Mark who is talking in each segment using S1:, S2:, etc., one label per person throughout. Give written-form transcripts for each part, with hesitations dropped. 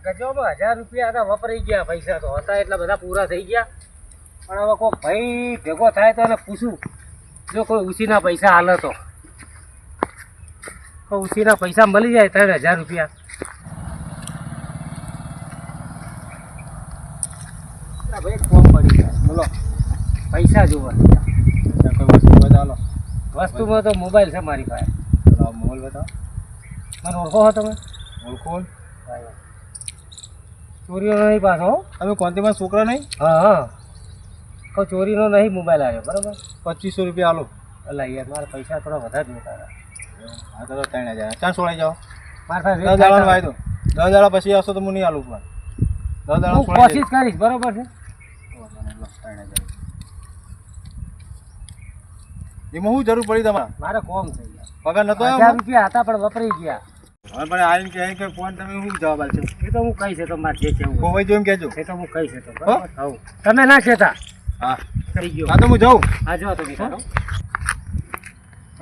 S1: ગજોમાં 1000 રૂપિયા હતા વપરાઈ ગયા પૈસા તો હતા એટલા બધા પૂરા થઈ ગયા પણ હવે કોઈ ભાઈ ભેગો થાય તો એને પૂછું જો કોઈ ઉછીના પૈસા હાલે તો કોઈ ઉછીના પૈસા મળી જાય 3000 રૂપિયા ભાઈ કોમ પડી ગયા બોલો પૈસા જોવા
S2: કોઈ વસ્તુ બતાવો
S1: વસ્તુમાં તો મોબાઈલ છે મારી પાસે
S2: મોબાઈલ બતાવો
S1: મને ઓળખો છો તમે
S2: ઓળખો
S1: ચોરીનો નહીં પાછો
S2: તમે કોંતીમાં છોકરા નહીં
S1: હા કોઈ ચોરીનો નહીં મોબાઈલ આવ્યો બરાબર
S2: 2500 રૂપિયા આલો
S1: અલા યાર મારા પૈસા થોડા વધારે જોતા
S2: હા તો 3000 ચાર છોડાઈ જાઓ
S1: મારા પાસે
S2: 10 દાડા વાયદો 10 દાડા પછી આવશો તો હું નહીં આલું પણ 10 દાડા
S1: હું કોશિશ કરીશ બરોબર છે
S2: એમાં શું જરૂર પડી તમારે
S1: મારે કોમ થઈ ગયા
S2: પગાર નતો
S1: 1000 રૂપિયા હતા પણ વપરાઈ ગયા
S2: હવે પણ આવીને કે ફોન તમે શું જવાબ આલશો
S1: એ તો હું કહીશ તો મારે જે કેવું
S2: કોઈ જો એમ કહેજો
S1: એ તો હું કહીશ તો બરાબર હા તમે ના કહેતા
S2: હા
S1: થઈ ગયો
S2: હા તો હું જાઉં
S1: હા જો તમે કરો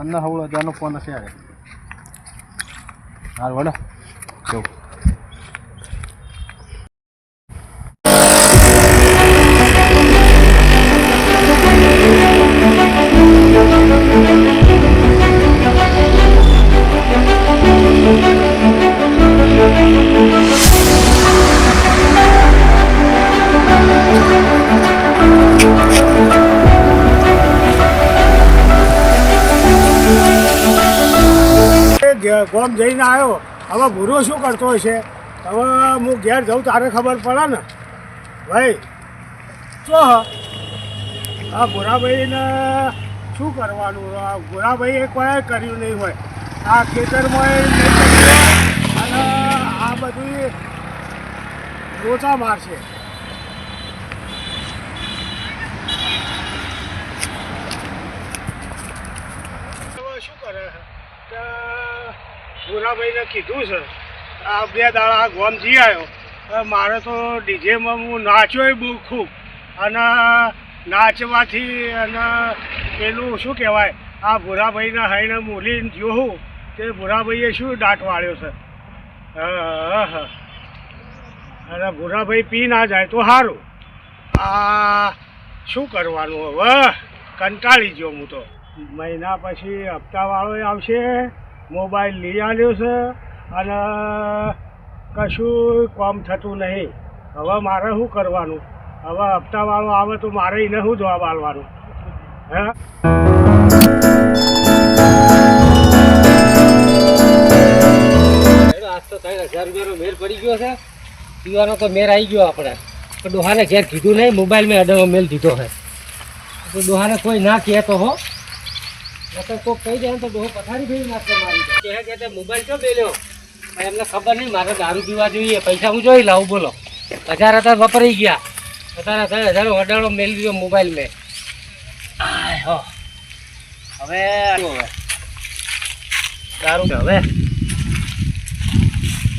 S2: અન્ના હવળો જાનો ફોન હશે આવે હાલ વડો જાઉં
S3: ગોમ જઈને આવ્યો હવે ભૂરો શું કરતો હશે હવે હું ઘેર જાઉં તારે ખબર પડે ને ભાઈ ચો આ ભૂરાભાઈને શું કરવાનું આ ભૂરાભાઈએ કોઈ કર્યું નહીં હોય આ ખેતરમાં નહીં કર્યું અને આ બધી લોચા મારશે શું કરે કે ભૂરાભાઈને કીધું છે આ 2 દાડા ગોમ જી આવ્યો મારે તો ડીજેમાં હું નાચ્યો બહુ ખૂબ અને નાચવાથી અને પેલું શું કહેવાય આ ભૂરાભાઈના હાઈને મૂલીને જોઉં તે ભૂરાભાઈએ શું દાંત વાળ્યો છે અને ભૂરાભાઈ પી ના જાય તો સારું આ શું કરવાનું હવે કંટાળી ગયો હું તો મહિના પછી હપ્તાવાળો આવશે મોબાઈલ લઈ આવ્યો છે અને કશું કામ થતું નહીં હવે મારે શું કરવાનું હવે હપ્તાવાળો આવે તો મારે એને શું જવાબ આપવાનું હે
S1: આજ તો 3000 રૂપિયાનો મેળ પડી ગયો છે પીવાનો તો મેળ આવી ગયો આપણે તો ડોહાને ઘેર કીધું નહીં મોબાઈલ મેં અડવો મેલ દીધો છે તો ડોહાને કોઈ ના કહેતો હો તો કોઈ કહી દે તો ડોહો પથારી ફેરી નાખતો મારી કે મોબાઈલ ક્યાં મેલ્યો એમને ખબર નહીં મારે દારૂ પીવા જોઈએ પૈસા હું જોઈ લાવું બોલો 1000 હતા વપરાઈ ગયા અત્યારે 3000 અડાડો મેળવી દીધો મોબાઈલ મેં હવે દારૂ હવે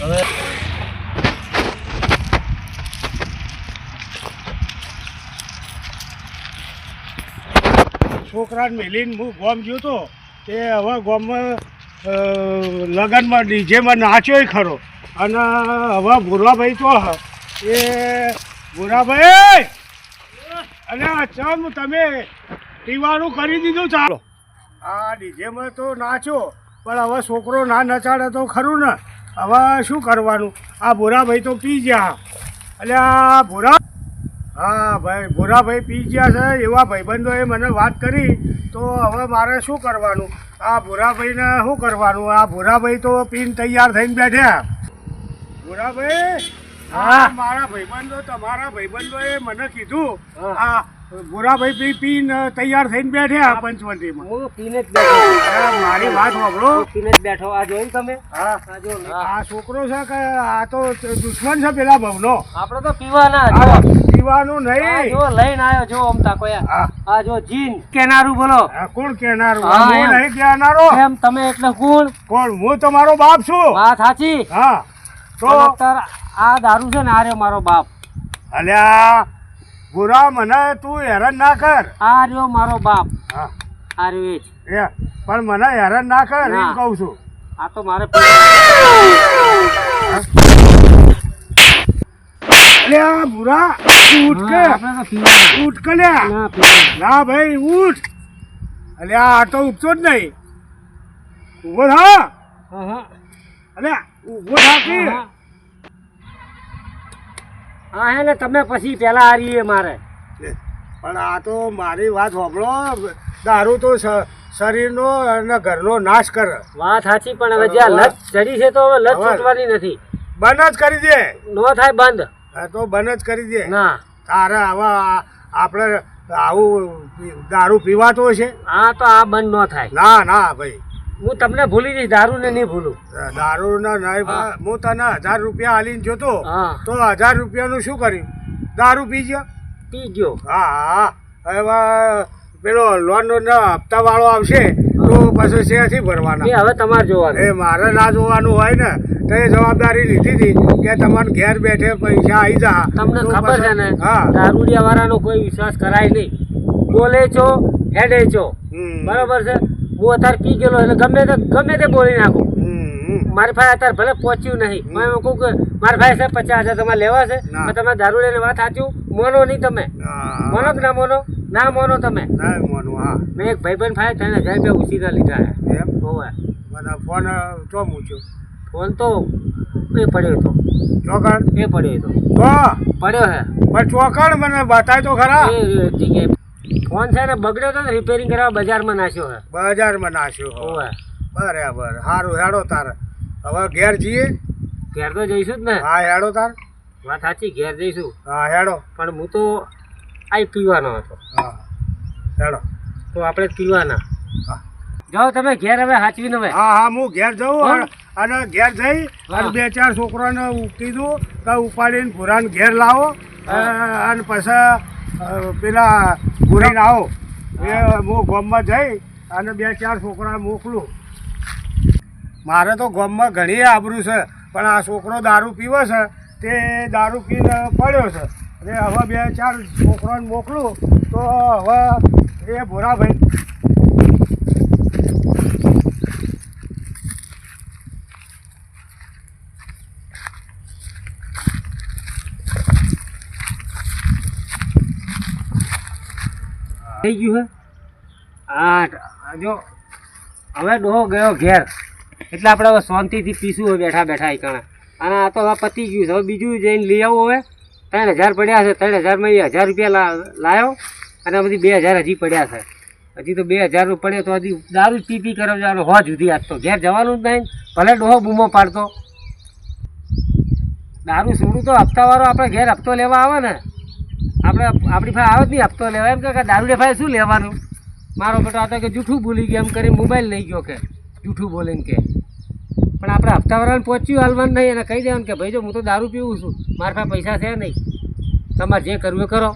S1: હવે
S3: છોકરાને મેલીને હું ગોમ ગયો તો તે હવે ગોમમાં લગનમાં ડીજેમાં નાચ્યો ખરો અને હવે ભૂરાભાઈ તો એ ભૂરાભાઈ અને ચમ તમે પીવાનું કરી દીધું ચાલો આ ડીજેમાં તો નાચ્યો પણ હવે છોકરો ના નચાડે તો ખરું ને હવે શું કરવાનું આ ભૂરાભાઈ તો પી ગયા એટલે આ ભૂરા હા ભાઈ ભૂરાભાઈ પી ગયા છે એવા ભાઈબંધોએ મને વાત કરી તો હવે મારે શું કરવાનું આ ભૂરાભાઈને શું કરવાનું આ ભૂરાભાઈ તો પીને તૈયાર થઈને બેઠ્યા ભૂરાભાઈ હા મારા ભાઈબંધો તમારા ભાઈબંધોએ મને કીધું આ ભૂરાભાઈ પીને તૈયાર થઈને બેઠ્યા પંચવટીમાં
S1: હું પીને જ બેઠો
S3: મારી વાત સાંભળો
S1: પીને જ બેઠો આ જોયું તમે
S3: હા આ છોકરો છે કે આ તો દુશ્મન છે પેલા ભવનો
S1: આપણે તો પીવાના
S3: પીવાનું નહીં
S1: જો લઈને આવ્યો જો અમતા કોયા આ જો જીન કેનારું બોલો
S3: કોણ કેનારું હું નહીં કેનારો
S1: એમ તમે એટલે કોણ
S3: હું તમારો બાપ છું
S1: વાત સાચી
S3: હા તો
S1: આ દારૂ છે ને આ રહ્યો મારો બાપ
S3: અલ્યા ભૂરા મને તું હેરાન ના કર
S1: આ રહ્યો મારો બાપ
S3: હા
S1: આ રહ્યો એ જ
S3: પણ મને હેરાન ના કર એમ કહું છું
S1: આ તો મારે
S3: અલ્યા ભૂરા ઉઠ કે
S1: આપણે તો પીવાના.
S3: ઉઠ કે લ્યા
S1: ના પીવાના.
S3: ના ભાઈ ઉઠ અલ્યા આ તો ઉઠતો જ નહીં ઊભો થા
S1: હા હા
S3: અલ્યા ઊભો થા કે
S1: હા હા હે ને તમે પછી પેલા હારીએ મારે.
S3: પણ આ તો મારી વાત સાંભળો દારૂ તો શરીરનો અને ઘરનો નાશ કરે
S1: વાત સાચી પણ હવે જ્યાં લત ચડી છે તો હવે લત છૂટવાની નથી.
S3: બંધ જ કરી દે
S1: નો થાય બંધ.
S3: હા તો બંધ જ કરી દે
S1: ના
S3: તારે હવે આપણે આવું દારૂ પીવાતો છે
S1: આ તો આ બંધ નો થાય.
S3: ના ના ભાઈ
S1: હું તમને ભૂલી જઈશ, દારૂ ને નહીં ભૂલું.
S3: દારૂ ના નહીં હું તને 1000 રૂપિયા આલીને જોતો
S1: હા
S3: તો 1000 રૂપિયાનું શું કર્યું દારૂ પી ગયો
S1: પી ગયો.
S3: હા હા હવે પેલો લોન હપ્તા વાળો આવશે તો પછી શેથી ભરવાના
S1: એ હવે તમારે જોવાનું.
S3: એ મારે ના જોવાનું હોય ને તો એ જવાબદારી લીધી હતી કે તમારે ઘેર બેઠે પૈસા આવી જા
S1: તમને
S3: તો
S1: ખબર છે
S3: પછી-
S1: ને
S3: હા
S1: દારૂડિયા વાળાનો કોઈ વિશ્વાસ કરાય નહીં. બોલે છો હેડે છો
S3: હમ.
S1: બરોબર છે. હું અત્યારે પી ગયેલો એટલે ગમે તે બોલી નાખું.
S3: હમ.
S1: મારી પાસે અત્યારે ભલે પહોંચ્યું નહીં પણ એમ કહું કે મારી પાસે છે 50,000 તમારે લેવા છે
S3: ના.
S1: પણ તમે દારૂ લઈને વાત સાચું મોનો નહીં તમે.
S3: હા.
S1: મોનો કે ના મોનો? ના મોનો તમે.
S3: ના મોનું હા
S1: મેં એક ભાઈબંધ ફાય 3,000 રૂપિયા ઉછીના લીધા છે.
S3: એમ
S1: હોવે
S3: મને ફોન ચો મૂક્યો
S1: ફોન તો એ પડ્યો હતો.
S3: ચોકડ
S1: એ પડ્યો હતો.
S3: તો
S1: પડ્યો હે
S3: પણ ચોકડ મને બતાય તો ખરા
S1: એ જગ્યાએ ફોન છે ને બગડ્યો હતો ને રિપેરિંગ કરવા બજારમાં નાખ્યો હે.
S3: બજારમાં નાખ્યો
S1: હોવે
S3: બરાબર સારું હેડો તાર હવે ઘેર જઈએ
S1: ઘેર તો જઈશું જ ને.
S3: હા હેડો તાર
S1: વાત સાચી ઘેર જઈશું
S3: હા હેડો
S1: પણ હું તો આ પીવાનો હતો
S3: હા હેડો
S1: તો આપણે પીવાના.
S3: હા
S1: જાઓ તમે ઘેર હવે સાચવીને હવે.
S3: હા હા હું ઘેર જાઉં
S1: હા.
S3: અને ઘેર જઈ અને
S1: હા.
S3: 2-4 છોકરાને કીધું કે ઉપાડીને ભૂરાને ઘેર લાવો અને પછી પેલા ભૂરીને આવો એ હું ગામમાં જઈ અને 2-4 છોકરા મોકલું મારે તો ગામમાં ઘણી આબરૂ છે પણ આ છોકરો દારૂ પીવે છે તે દારૂ પીને પડ્યો છે અને હવે 2-4 છોકરાને મોકલું તો હવે એ ભૂરાભાઈ
S1: થઈ ગયું હે હા જો હવે ડોહો ગયો ઘેર એટલે આપણે હવે શાંતિથી પીશું હવે બેઠા બેઠા એકણા. અને આ તો હવે પતી ગયું છે. હવે બીજું જઈને લઈ આવું. હવે 3,000 પડ્યા છે. 3,000માં 1,000 રૂપિયા લાવ્યો અને બધી 2,000 હજી પડ્યા છે. હજી તો 2,000 પડ્યો તો હજી દારૂ પી પી કરવા જવાનું હો જુદી આજ તો ઘેર જવાનું જ નહીં. ભલે ડોહો બૂમો પાડતો દારૂ છોડું તો હપ્તાવાળો આપણે ઘેર હપ્તો લેવા આવે ને આપણી પાસે આવે જ નહીં હપ્તો લેવા. એમ કે દારૂ લેવાય શું લેવાનું. મારો બેટો આ તો કે જૂઠું ભૂલી ગયો એમ કરી મોબાઈલ લઈ ગયો કે જૂઠું બોલીને કે. પણ આપણે હપ્તાવાળાને પહોંચ્યું હાલવાનું નહીં અને કહી દેવાનું કે ભાઈ જો હું તો દારૂ પીવું છું મારા પાસે પૈસા છે નહીં તમારે જે કરવું એ કરો.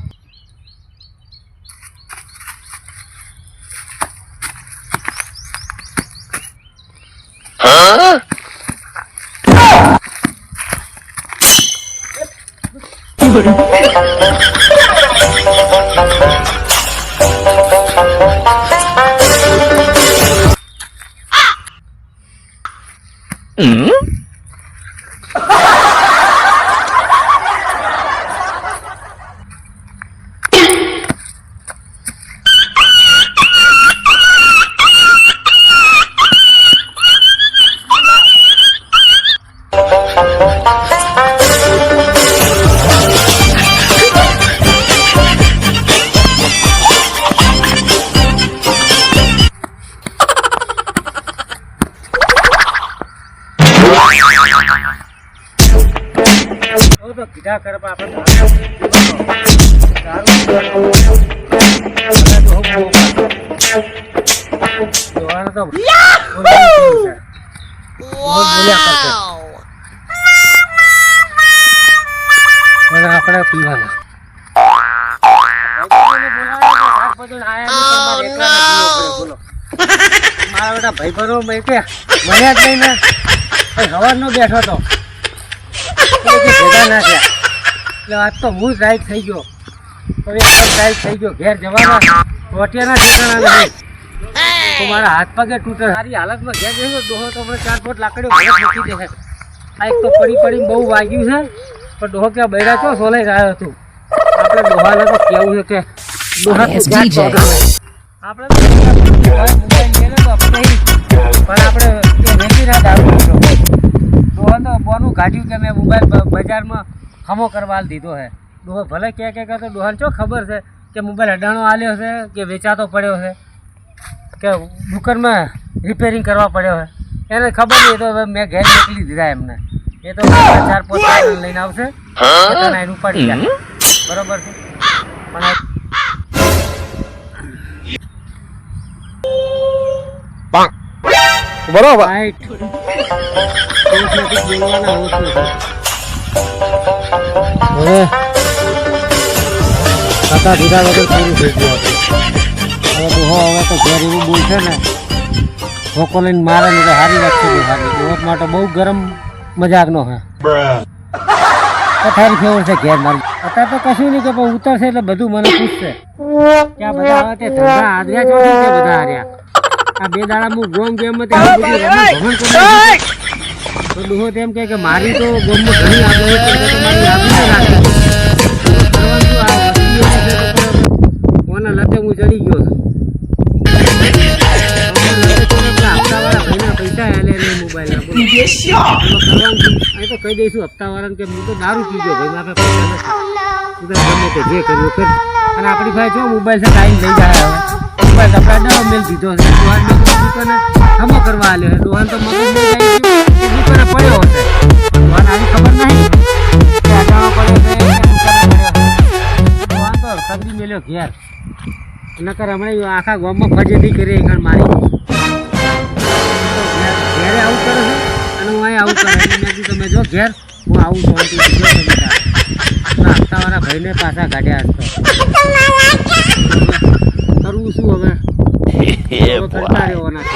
S1: હવે તો કીધા કરે પણ આપણે જોવાનું તો બોલ્યા કરશે. પણ આપણે પીવાના મારા બેટા ભાઈ બરો મેં કે મળ્યા જ નહીં ને સવારનો બેઠો હતો ભેગા ના થયા એટલે આજ તો હું રાઈટ થઈ ગયો. હવે એકદમ રાઈટ થઈ ગયો. ઘેર જવાના રોટિયાના ઠેકાણા નહીં તો મારા હાથ પગે તૂટે. સારી હાલતમાં ઘેર જઈને ડોહો તો મને 4 ફૂટ લાકડીઓ ઘરે મૂકી દે. આ એક તો પડી પડીને બહુ વાગ્યું છે પણ ડોહો ક્યાં બૈરા છો સોલાઈ રહ્યો હતું આપણે ડોહાને તો કેવું છે કે ડોહા તું જાત પગાવે. આપણે તો મોબાઈલ લઈને તો નહીં પણ આપણે એ વેચી ના દારૂ પીધો. ડોહા તો બોનું કાઢ્યું કે મેં મોબાઈલ બજારમાં ખમો કરવા દીધો છે. ડોહો ભલે કે તો ડોહાને શું ખબર છે કે મોબાઈલ અડાણો આલ્યો છે કે વેચાતો પડ્યો છે કે દુકાનમાં રિપેરિંગ કરવા પડ્યો છે એને ખબર નહીં. તો હવે મેં ઘેર મોકલી દીધા એમને. એ તો 4-5 લઈને આવશે એને ઉપાડી જાય બરોબર છે. પણ
S2: બરોબર
S1: રાઈટ બોલવાના હોતું હવે ખાતા પીધા વગર પૂરું થઈ ગયું હતું. હવે ડોહો હવે તો ઘેર એવું બોલશે ને ધોકો લઈને મારે ને તો સારી વાત છે. ડોહો માટે બહુ ગરમ મજાકનો છે. પથારી ફેવર છે ઘેર મારી. અત્યારે તો કશું નહીં કે પણ ઉતરશે એટલે બધું મને પૂછશે ક્યાં બધા આવે તે ધંધા આદર્યા છો કે બધા હાર્યા. આ 2 દાડા હું ગોમ ગેમમાં તો ડોહો તેમ કહે કે મારી તો ગોમમાં ઘણી આદરી છે તો મારી આદરી રાખે કોના લતે હું ચડી ગયો છું. હપ્તાવાળા ભાઈના પૈસા હાલે નહીં મોબાઈલના તો કહી દઈશું હપ્તાવાળાને કે હું તો દારૂ પીજો ભાઈ મારે પૈસા નથી ગમે તે જે કર્યું કર. અને આપણી પાસે જો મોબાઈલ છે ટાઈમ લઈ જાય હવે મોબાઈલ આપણે અડાડો મેલ દીધો છે. દુકાન દુકાને ખમો કરવા આવ્યો છે. દુકાન તો મગજ નહીં જાય દુકાને પડ્યો હશે. દુકાન આવી ખબર નહીં કે અડાડો પડ્યો છે કે દુકાને પડ્યો. દુકાન તો સમજી મેલ્યો ઘેર નકર હમણાં આખા ગામમાં ફજેતી કરી કારણ મારી ઘેરે આવું કરે છે અને હું અહીં આવું કરે એટલે મેં કીધું તમે જો ઘેર હું આવું છું હપ્તાવાળા ભાઈને પાછા કાઢ્યા કરવું શું હવે કરતા રહેવાના છે.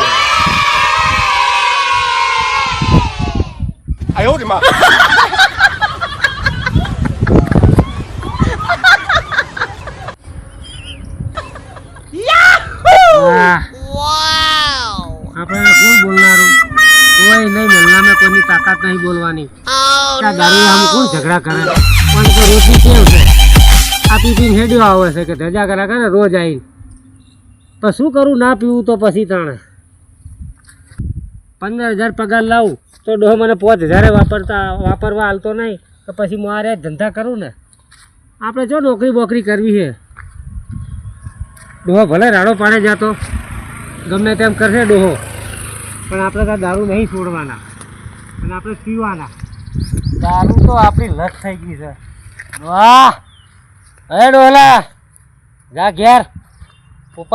S1: આપણે કોણ બોલનારું કોઈ નહીં મહિનામાં કોઈની તાકાત નહીં બોલવાની. દારૂ આમ કોણ ઝઘડા કરે પણ તો રોટી કેવું છે આ પીપીને હેડ્યો આવે છે કે ધજા કરા કરે રોજ આવીને પણ શું કરું ના પીવું તો પછી તાણે 15,000 પગાર લાવું તો ડોહો મને 5,000 વાપરવા હાલતો નહીં તો પછી મારે ધંધા કરું ને. આપણે જો નોકરી બોકરી કરવી છે. ડોહો ભલે રાડો પાડે જાતો ગમે તેમ કરશે ડોહો પણ આપણે ત્યાં દારૂ નહીં છોડવાના અને આપણે પીવાના. દારૂ તો આપણી લત થઈ ગઈ છે. વાહ હે ડોહલા જા ઘેર ઉપર